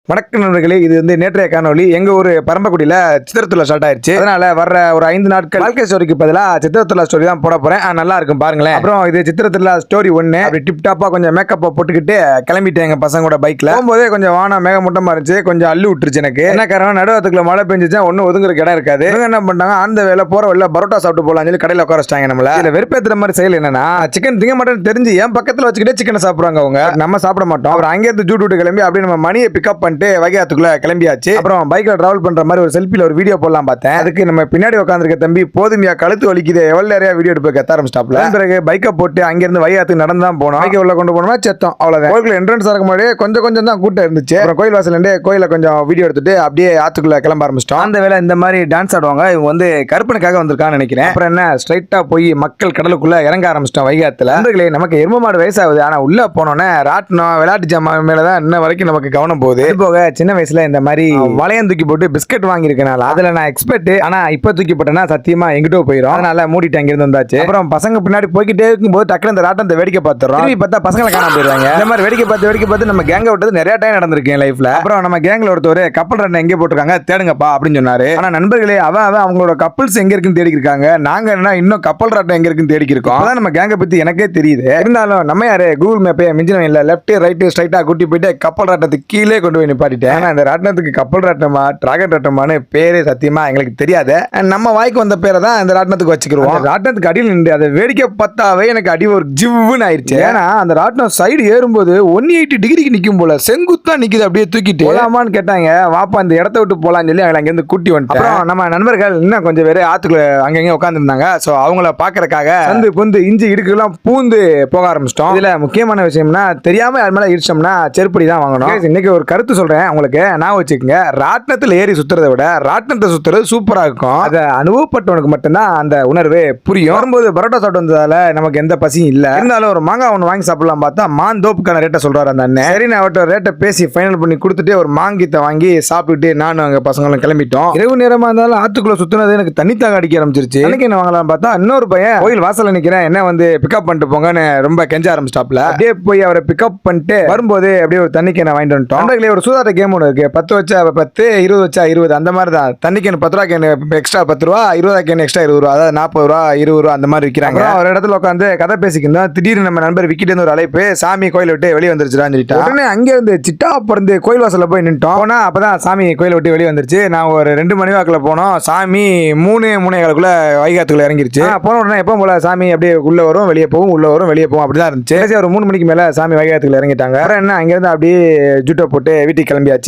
வணக்கம் நண்பர்களே, இது நேற்றைய காணொலி. எங்க ஊர் பரம்பக்குடியில சித்திரத்துல ஸ்டார்ட் ஆயிருச்சு. அதனால வர்ற ஒரு 5 நாட்கள் வாழ்க்கை ஸ்டோரிக்கு பதிலா சித்திரத்துல ஸ்டோரி தான் போட போறேன். நல்லா இருக்கும் பாருங்களேன். அப்புறம் இது சித்திரத்துல ஸ்டோரி 1. அப்படி டிப் டாப்பா கொஞ்சம் மேக்கப் போட்டுக்கிட்டு கிளம்பிட்டேன் எங்க பசங்களோட பைக்ல. போகும்போதே கொஞ்சம் வானம் மேகமூட்டமா இருந்துச்சு, கொஞ்சம் அள்ளி விட்டுருச்சு. எனக்கு என்ன காரணம், நடுவாத்துக்குள்ள மழை பெஞ்சிச்சா ஒன்னும் ஒதுங்குற இடம் இருக்காது. என்ன பண்ணாங்க, அந்த வேலை போற வழியில பரோட்டா சாப்பிட்டு போலாம் சொல்லி கடையில உட்கார வச்சிட்டாங்க நம்மள. இதுல வெறுப்பேத்துற மாதிரி செயல் என்னன்னா, சிக்கன் திங்க மாட்டேன்னு தெரிஞ்சு என் பக்கத்துல வச்சுக்கிட்டே சிக்கனை சாப்பிடுறாங்க அவங்க. நம்ம சாப்பிட மாட்டோம். அப்புறம் அங்கேருந்து ஜூட் விட்டு கிளம்பி அப்படியே நம்ம மணியை பிக்கப் பண்ணிட்டு வைகாத்துக்குள்ள கிளம்பியாச்சு. அப்புறம் பைக்ல டிராவல் பண்ற மாதிரி ஒரு செல்ஃபில ஒரு வீடியோ போடலாம் பார்த்தேன். அதுக்கு நம்ம பின்னாடி உட்காந்துருக்க தம்பி போதுமையா கழுத்து வலிக்குது எவ்வளவு நிறைய வீடியோ எடுப்பு கத்த ஆரம்பிச்சிட்டாப்ல. பிறகு பைக்கை போட்டு அங்கிருந்து வைகாத்துக்கு நடந்து தான் போனோம். பைக்கை உள்ள கொண்டு போனோம்னா செத்தோம், அவ்வளவுதான். கோயிலுக்குள்ள என்ட்ரன்ஸ் ஆகும் போதே கொஞ்சம் தான் கூட்டம் இருந்துச்சு. அப்புறம் கோயில் வாசல்ல இருந்து கோயில கொஞ்சம் வீடியோ எடுத்துட்டு அப்படியே ஆத்துக்குள்ள கிளம்ப ஆரம்பிச்சிட்டோம். அந்த வேலை இந்த மாதிரி டான்ஸ் ஆடுவாங்க இவங்க, கருப்பனுக்காக வந்திருக்கான்னு நினைக்கிறேன். அப்புறம் என்ன ஸ்ட்ரைட்டா போய் மக்கள் கடலுக்குள்ள இறங்க ஆரம்பிச்சிட்டோம் வைகாத்துல. நமக்கு எரும மாடு வயசாகுது, ஆனா உள்ள போனோன்னே ராட்டினம் விளையாட்டு ஜாமான் மேலதான் இன்ன வரைக்கும் நமக்கு கவனம் போகுது. போக சின்ன வயசுல இந்த மாதிரி வளையம் தூக்கி போட்டு பிஸ்கட் வாங்கியிருக்கனால அதுல நான் எக்ஸ்பெக்ட், ஆனா இப்ப தூக்கி போட்டேன்னா சத்தியமா எங்கிட்டோ போயிடும். அதனால மூடிட்டு அங்கிருந்து வந்தாச்சு. அப்புறம் பசங்க பின்னாடி போய்கிட்டே இருக்கும்போது டக்குனு இந்த ராட்டத்தை வேடிக்கை பார்த்துறோம். பார்த்தா பசங்களை காணாம போயிருவாங்க. இந்த மாதிரி வேடிக்கை பார்த்து நம்ம கேங்க விட்டது நிறைய டைம் நடந்திருக்கு என் லைஃப்ல. அப்புறம் நம்ம கேங்ல ஒருத்தர் கப்பல் ரன் எங்கே போட்டிருக்காங்க தேடுங்கப்பா அப்படின்னு சொன்னாரு. ஆனா நண்பர்களே, அவங்களோட கப்பல்ஸ் எங்க இருக்குன்னு தேடி இருக்காங்க. நாங்க என்ன இன்னும் கப்பல் ராட்டம் எங்க இருக்குன்னு தேடி இருக்கோம். அதான் நம்ம கேங்க பத்தி எனக்கே தெரியுது. இருந்தாலும் நம்ம யாரு கூகுள் மேப்பே மிஞ்சின இல்ல, லெஃப்ட் ரைட் ஸ்ட்ரைட்டா கூட்டி போயிட்டு கப்பல் ராட்டத்துக்கு கீழே கொண்டு போய் நிப்பாட்டிட்டேன். ஆனா இந்த ராட்டத்துக்கு கப்பல் ராட்டமா டிராகன் ராட்டமானு பேரே சத்தியமா எங்களுக்கு தெரியாது. நம்ம வாய்க்கு வந்த பேரை தான் இந்த ராட்டத்துக்கு வச்சுக்கிறோம். ராட்டத்துக்கு அடியில் நின்று அதை வேடிக்கை பார்த்தாவே எனக்கு அடி ஒரு ஜிவ்வுன்னு ஆயிடுச்சு. ஏன்னா அந்த ராட்டம் சைடு ஏறும்போது 180 டிகிரிக்கு நிக்கும் போல செங்குத்தா நிக்குது. அப்படியே தூக்கிட்டு போலாமான்னு கேட்டாங்க. வாப்பா இந்த இடத்த விட்டு போலான்னு சொல்லி அவங்க அங்கிருந்து கூட்டி வந்துட்டோம். அப்புறம் நம்ம நண்பர்கள் இன்னும் கொஞ்சம் பேர் ஆத்துக்குள்ள அங்கங்க உட்கார்ந்து இருந்தாங்க. சோ அவங்கள பாக்குறதுக்காக சந்து புந்து இஞ்சி இடுக்கெல்லாம் பூந்து போக ஆரம்பிச்சிட்டோம். இதுல முக்கியமான விஷயம்னா, தெரியாம யார் மேல இடிச்சோம்னா செருப்படி தான் வாங்கணும். இன்னைக்கு ஒரு கருத்து சொல்றேன் உங்களுக்கு, நான் வச்சுக்கோங்க. ராட்டினத்துல ஏறி சுத்துறதை விட ராட்டினத்தை சுத்துறது சூப்பரா இருக்கும். அதை அனுபவப்பட்டவனுக்கு மட்டும்தான் அந்த உணர்வு புரியும். வரும்போது பரோட்டா சாப்பிட்டு வந்ததால நமக்கு எந்த பசியும் இல்ல. இருந்தாலும் ஒரு மாங்காய் ஒன்று வாங்கி சாப்பிடலாம் பார்த்தா மாந்தோப்புக்கான ரேட்டை சொல்றாரு அந்த அண்ணன். சரி, நான் அவர்கிட்ட ரேட்டை பேசி ஃபைனல் பண்ணி கொடுத்துட்டு ஒரு மாங்கீத்தை வாங்கி சாப்பிட்டுட்டு நானும் அங்க பசங்களும் கிளம்பிட்டோம். இரவு நேரமா இருந்தாலும் ஆத்துக்குள்ள சுத்தினது எனக்கு தண்ணித்தாக அடிக்க ஆரம்பிச்சிருச்சு. எனக்கு என்ன வாங்கலாம் பார்த்தா இன்னொரு பையன் கோயில் வாசல்ல நிக்கிறேன், என்ன பிக்கப் பண்ணிட்டு போங்கன்னு ரொம்ப கெஞ்ச ஆரம்பிச்சிட்டாப்ல. அப்படியே போய் அவரை பிக்கப் பண்ணிட்டு வரும்போது அப்படியே ஒரு தண்ணி கேனை வாங்கிட்டு வந்துட்டோம். ஒரு சூதாட்ட கேம் ஒன்று இருக்கு, 10 வச்சா 10, 20 வச்சா 20, அந்த மாதிரி தான். தண்ணி கேன் 10 ரூபா கேன் எக்ஸ்ட்ரா 10 ரூபா, 20 கேன் எக்ஸ்ட்ரா 20 ரூபா, அதாவது 40 ரூபா 20 ரூபா அந்த மாதிரி விற்கிறாங்க. ஒரு இடத்துல உட்காந்து கதை பேசிக்கிட்டோம். திடீர்னு நம்ம நண்பர் விக்கிட்டு ஒரு அழைப்பு, சாமி கோயில் விட்டு வெளியே வந்துருச்சுடான்னு சொல்லிட்டு உடனே அங்கே இருந்து சிட்டா பிறந்து கோயில் வாசல்ல போய் நின்ட்டோம். போனா அப்பதான் சாமி கோயில் விட்டு வெளியே வந்துருச்சு. நான் ஒரு 2 மணி வாக்குல போனோம். சாமி 3:30 வைகாத்துக்குள்ள இறங்கிருச்சு. போன உடனே எப்போ போல சாமி அப்படியே உள்ள வரும் வெளியே போகும், உள்ள வரும் வெளியே போகும், அப்படிதான் இருந்துச்சு. ஒரு 3 மணிக்கு மேல சாமி வைகாத்துக்குள்ள இறங்கிட்டாங்க. என்ன அங்கிருந்து அப்படியே ஜூட்டை போட்டு வீட்டுக்கு கிளம்பியாச்சு.